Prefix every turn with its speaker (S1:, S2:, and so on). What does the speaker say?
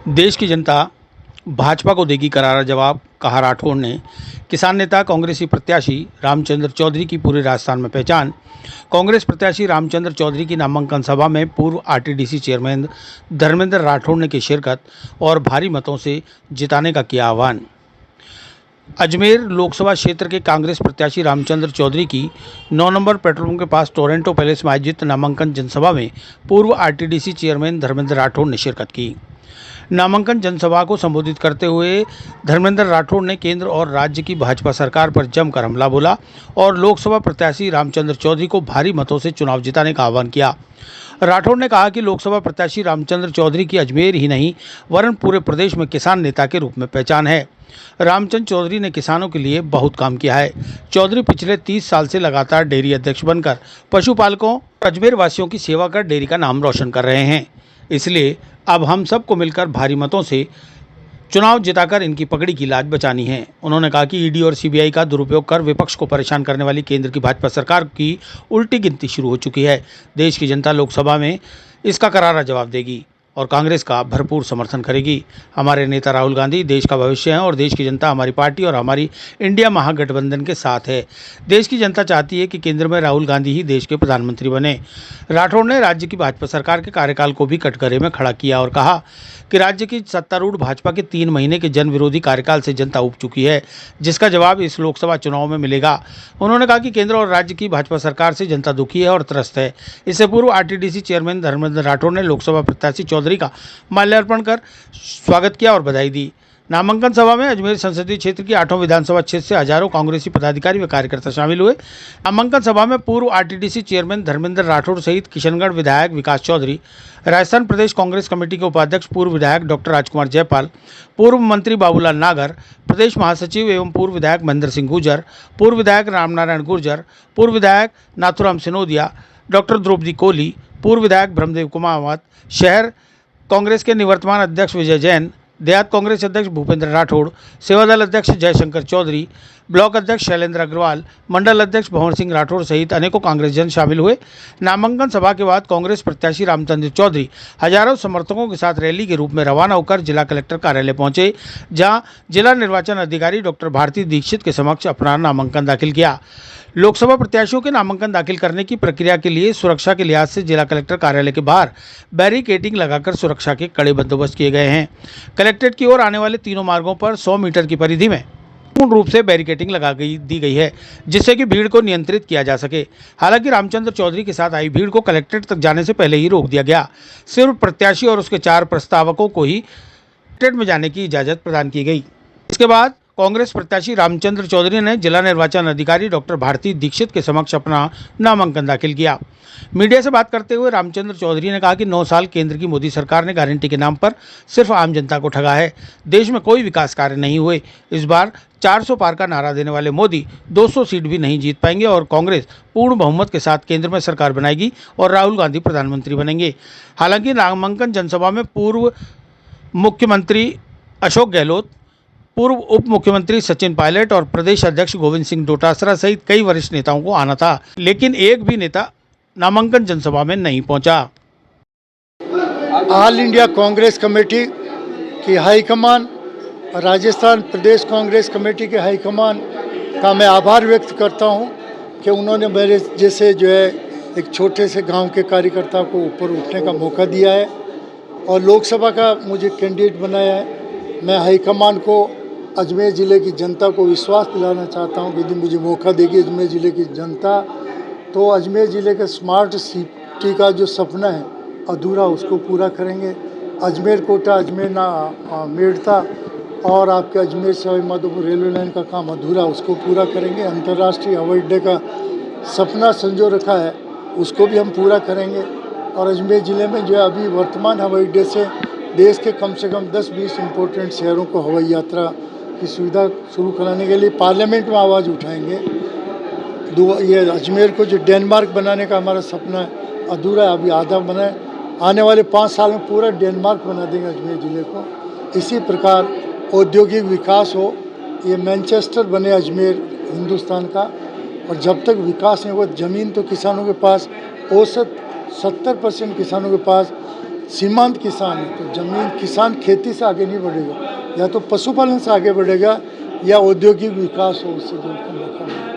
S1: देश की जनता भाजपा को देगी करारा जवाब, कहा राठौड़ ने। किसान नेता कांग्रेसी प्रत्याशी रामचंद्र चौधरी की पूरे राजस्थान में पहचान। कांग्रेस प्रत्याशी रामचंद्र चौधरी की नामांकन सभा में पूर्व आरटीडीसी चेयरमैन धर्मेंद्र राठौड़ ने की शिरकत और भारी मतों से जिताने का किया आह्वान। अजमेर लोकसभा क्षेत्र के कांग्रेस प्रत्याशी रामचंद्र चौधरी की 9 नंबर पेट्रोल पंप के पास टोरंटो पैलेस में आयोजित नामांकन जनसभा में पूर्व आरटीडीसी चेयरमैन धर्मेंद्र राठौड़ ने शिरकत की। नामांकन जनसभा को संबोधित करते हुए धर्मेंद्र राठौड़ ने केंद्र और राज्य की भाजपा सरकार पर जमकर हमला बोला और लोकसभा प्रत्याशी रामचंद्र चौधरी को भारी मतों से चुनाव जिताने का आह्वान किया। राठौड़ ने कहा कि लोकसभा प्रत्याशी रामचंद्र चौधरी की अजमेर ही नहीं वरन पूरे प्रदेश में किसान नेता के रूप में पहचान है। रामचंद्र चौधरी ने किसानों के लिए बहुत काम किया है। चौधरी पिछले 30 साल से लगातार डेयरी अध्यक्ष बनकर पशुपालकों और अजमेर वासियों की सेवा कर डेयरी का नाम रोशन कर रहे हैं। इसलिए अब हम सबको मिलकर भारी मतों से चुनाव जिताकर इनकी पगड़ी की लाज बचानी है। उन्होंने कहा कि ईडी और सीबीआई का दुरुपयोग कर विपक्ष को परेशान करने वाली केंद्र की भाजपा सरकार की उल्टी गिनती शुरू हो चुकी है। देश की जनता लोकसभा में इसका करारा जवाब देगी और कांग्रेस का भरपूर समर्थन करेगी। हमारे नेता राहुल गांधी देश का भविष्य हैं और देश की जनता हमारी पार्टी और हमारी इंडिया महागठबंधन के साथ है। देश की जनता चाहती है कि केंद्र में राहुल गांधी ही देश के प्रधानमंत्री बने। राठौड़ ने राज्य की भाजपा सरकार के कार्यकाल को भी कटघरे में खड़ा किया और कहा कि राज्य की सत्तारूढ़ भाजपा के 3 महीने के जन विरोधी कार्यकाल से जनता उब चुकी है, जिसका जवाब इस लोकसभा चुनाव में मिलेगा। उन्होंने कहा कि केंद्र और राज्य की भाजपा सरकार से जनता दुखी है और त्रस्त है। इससे पूर्व आरटीडीसी चेयरमैन धर्मेंद्र राठौड़ ने लोकसभा प्रत्याशी चौधरी का माल्यार्पण कर स्वागत किया और बधाई दी। नामांकन सभा में अजमेर संसदीय क्षेत्र की 8 विधानसभा क्षेत्र से हजारों कांग्रेसी पदाधिकारी व कार्यकर्ता शामिल हुए। नामांकन सभा में पूर्व आरटीडीसी चेयरमैन धर्मेंद्र राठौड़ सहित किशनगढ़ विधायक विकास चौधरी, राजस्थान प्रदेश कांग्रेस कमेटी के उपाध्यक्ष पूर्व विधायक डॉक्टर राजकुमार जयपाल, पूर्व मंत्री बाबूलाल नागर, प्रदेश महासचिव एवं पूर्व विधायक महेंद्र सिंह गुर्जर, पूर्व विधायक रामनारायण गुर्जर, पूर्व विधायक नाथुराम सिनोदिया, डॉक्टर द्रौपदी कोहली, पूर्व विधायक ब्रह्मदेव कुमावत, शहर कांग्रेस के निवर्तमान अध्यक्ष विजय जैन, देहात कांग्रेस अध्यक्ष भूपेंद्र राठौड़, सेवादल अध्यक्ष जयशंकर चौधरी, ब्लॉक अध्यक्ष शैलेंद्र अग्रवाल, मंडल अध्यक्ष भंवर सिंह राठौड़ सहित अनेकों कांग्रेस जन शामिल हुए। नामांकन सभा के बाद कांग्रेस प्रत्याशी रामचंद्र चौधरी हजारों समर्थकों के साथ रैली के रूप में रवाना होकर जिला कलेक्टर कार्यालय पहुंचे, जहां जिला निर्वाचन अधिकारी डॉक्टर भारती दीक्षित के समक्ष अपना नामांकन दाखिल किया। लोकसभा प्रत्याशियों के नामांकन दाखिल करने की प्रक्रिया के लिए सुरक्षा के लिहाज से जिला कलेक्टर कार्यालय के बाहर बैरिकेडिंग लगाकर सुरक्षा के कड़े बंदोबस्त किए गए हैं। कलेक्ट्रेट की ओर आने वाले तीनों मार्गों पर 100 मीटर की परिधि में पूर्ण रूप से बैरिकेडिंग दी गई है, जिससे कि भीड़ को नियंत्रित किया जा सके। हालांकि रामचंद्र चौधरी के साथ आई भीड़ को कलेक्ट्रेट तक जाने से पहले ही रोक दिया गया। सिर्फ प्रत्याशी और उसके 4 प्रस्तावकों को ही कलेक्ट्रेट में जाने की इजाजत प्रदान की गई। इसके बाद कांग्रेस प्रत्याशी रामचंद्र चौधरी ने जिला निर्वाचन अधिकारी डॉक्टर भारती दीक्षित के समक्ष अपना नामांकन दाखिल किया। मीडिया से बात करते हुए रामचंद्र चौधरी ने कहा कि 9 साल केंद्र की मोदी सरकार ने गारंटी के नाम पर सिर्फ आम जनता को ठगा है। देश में कोई विकास कार्य नहीं हुए। इस बार 400 पार का नारा देने वाले मोदी 200 सीट भी नहीं जीत पाएंगे और कांग्रेस पूर्ण बहुमत के साथ केंद्र में सरकार बनाएगी और राहुल गांधी प्रधानमंत्री बनेंगे। हालांकि नामांकन जनसभा में पूर्व मुख्यमंत्री अशोक गहलोत, पूर्व उप मुख्यमंत्री सचिन पायलट और प्रदेश अध्यक्ष गोविंद सिंह डोटासरा सहित कई वरिष्ठ नेताओं को आना था, लेकिन एक भी नेता नामांकन जनसभा में नहीं पहुंचा।
S2: ऑल इंडिया कांग्रेस कमेटी की हाईकमान, राजस्थान प्रदेश कांग्रेस कमेटी के हाईकमान का मैं आभार व्यक्त करता हूं कि उन्होंने मेरे जैसे जो है एक छोटे से गांव के कार्यकर्ता को ऊपर उठने का मौका दिया है और लोकसभा का मुझे कैंडिडेट बनाया है। मैं हाईकमान को, अजमेर ज़िले की जनता को विश्वास दिलाना चाहता हूं कि यदि मुझे मौका देगी अजमेर ज़िले की जनता, तो अजमेर ज़िले के स्मार्ट सिटी का जो सपना है अधूरा उसको पूरा करेंगे। अजमेर कोटा, अजमेर मेड़ता और आपके अजमेर सवाई माधोपुर रेलवे लाइन का काम अधूरा उसको पूरा करेंगे। अंतर्राष्ट्रीय हवाई अड्डे का सपना संजो रखा है उसको भी हम पूरा करेंगे। और अजमेर ज़िले में जो है अभी वर्तमान हवाई अड्डे से देश के कम से कम 10-20 इम्पोर्टेंट शहरों को हवाई यात्रा की सुविधा शुरू कराने के लिए पार्लियामेंट में आवाज़ उठाएंगे। ये अजमेर को जो डेनमार्क बनाने का हमारा सपना है अधूरा है, अभी आधा बना है। आने वाले 5 साल में पूरा डेनमार्क बना देंगे अजमेर ज़िले को। इसी प्रकार औद्योगिक विकास हो, ये मैनचेस्टर बने अजमेर हिंदुस्तान का। और जब तक विकास नहीं होगा, ज़मीन तो किसानों के पास औसत 70% किसानों के पास सीमांत किसान है, तो जमीन किसान खेती से आगे नहीं बढ़ेगा, या तो पशुपालन से आगे बढ़ेगा या औद्योगिक विकास हो, उससे जो उनको मौका मिले।